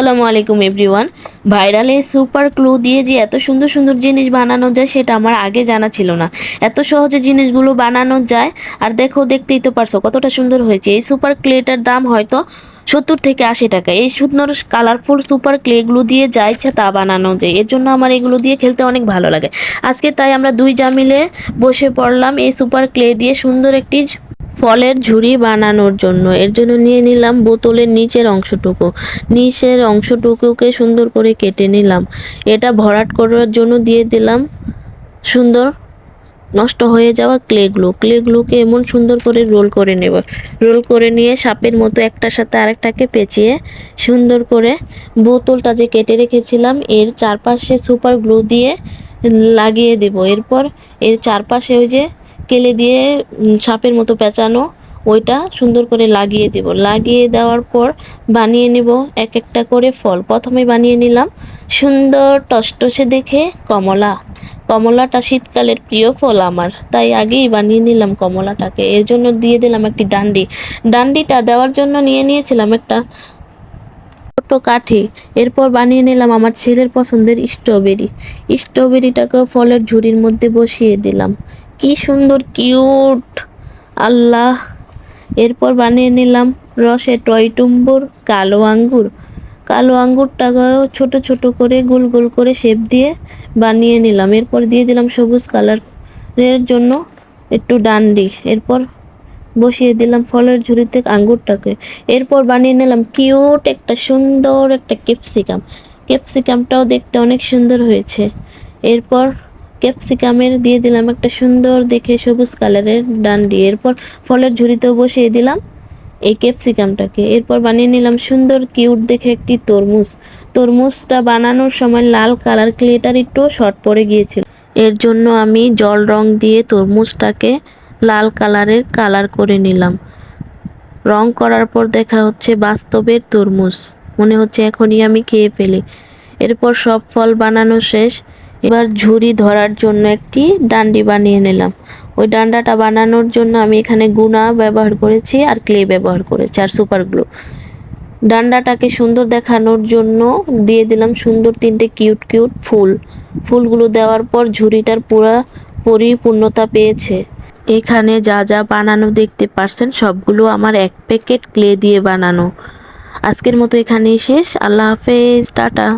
আসসালামু আলাইকুম everyone. Viral এই সুপার ক্লু দিয়ে যে এত সুন্দর সুন্দর জিনিস বানানো যায় সেটা আমার আগে জানা ছিল না। এত সহজে জিনিসগুলো বানানো যায়। আর দেখো, দেখতেই তো পারছো কতটা সুন্দর হয়েছে। এই সুপার ক্লেটার দাম হয়তো 70 থেকে 80 টাকা। এই সুন্দর কালারফুল সুপার ক্লেগুলো দিয়ে যা ইচ্ছা তা বানানো যায়। এর জন্য আমার এগুলো দিয়ে খেলতে অনেক ভালো লাগে। আজকে তাই আমরা দুই যা মিলে বসে পড়লাম এই সুপার ক্লে দিয়ে সুন্দর একটি ফলের ঝুড়ি বানানোর জন্য। এর জন্য নিয়ে নিলাম বোতলের নিচের অংশটুকুকে সুন্দর করে কেটে নিলাম। এটা ভরাট করার জন্য দিয়ে দিলাম সুন্দর নষ্ট হয়ে যাওয়া ক্লেগুলোকে এমন সুন্দর করে রোল করে নেব। রোল করে নিয়ে সাপের মতো একটার সাথে আরেকটাকে পেঁচিয়ে সুন্দর করে বোতলটা যে কেটে রেখেছিলাম এর চারপাশে সুপার গ্লু দিয়ে লাগিয়ে দেব। এরপর এর চারপাশে ওই যে কেলে দিয়ে সাপের মতো পেঁচানো ওইটা সুন্দর করে লাগিয়ে দেব। লাগিয়ে দেওয়ার পর বানিয়ে নেব এক একটা করে ফল। প্রথমে বানিয়ে নিলাম সুন্দর টসটসে দেখে কমলা। কমলাটা শীতকালের প্রিয় ফল আমার, তাই আগেই বানিয়ে নিলাম কমলাটাকে। এর জন্য দিয়ে দিলাম একটি ডান্ডিটা দেওয়ার জন্য নিয়ে নিয়েছিলাম একটা ছোট্ট কাঠি। এরপর বানিয়ে নিলাম আমার ছেলের পছন্দের স্ট্রবেরিটাকেও ফলের ঝুড়ির মধ্যে বসিয়ে দিলাম। কি সুন্দর কিউট, আল্লাহ। এরপর বানিয়ে নিলাম রসে টইটুম্বুর কালো আঙ্গুরটাকেও ছোট ছোট করে গোল গোল করে শেপ দিয়ে বানিয়ে নিলাম। এরপর দিয়ে দিলাম সবুজ কালারের জন্য একটু ডান্ডি। এরপর বসিয়ে দিলাম ফলের ঝুড়িতে আঙ্গুরটাকে। এরপর বানিয়ে নিলাম কিউট একটা সুন্দর একটা ক্যাপসিকামটাও দেখতে অনেক সুন্দর হয়েছে। এরপর ক্যাপসিকামের দিয়ে দিলাম একটা সুন্দর দেখে সবুজ কালারের ডান্ডি। এরপর ফলের ঝুড়িতেও বসিয়ে দিলাম এই ক্যাপসিকামটাকে। এরপর বানিয়ে নিলাম সুন্দর কিউট দেখে একটি তরমুজটা বানানোর সময় লাল কালার ক্লেটার একটু শর্ট পড়ে গিয়েছিল। এর জন্য আমি জল রং দিয়ে তরমুজটাকে লাল কালার করে নিলাম। রং করার পর দেখা হচ্ছে বাস্তবের তরমুজ, মনে হচ্ছে এখনই আমি খেয়ে ফেলি। এরপর সব ফল বানানো শেষ। এবার ঝুড়ি ধরার জন্য একটি ডান্ডি বানিয়ে নিলাম। ওই ডান্ডাটা বানানোর জন্য আমি এখানে গুনা ব্যবহার করেছি আর ক্লে ব্যবহার করেছি আর সুপার গ্লু। ডান্ডাটাকে সুন্দর দেখানোর জন্য দিয়ে দিলাম সুন্দর 3টে কিউট কিউট ফুলগুলো দেওয়ার পর ঝুড়িটার পুরা পরিপূর্ণতা পেয়েছে। এখানে যা যা বানানো দেখতে পারছেন সবগুলো আমার এক প্যাকেট ক্লে দিয়ে বানানো। আজকের মতো এখানেই শেষ। আল্লাহ হাফেজ, টাটা।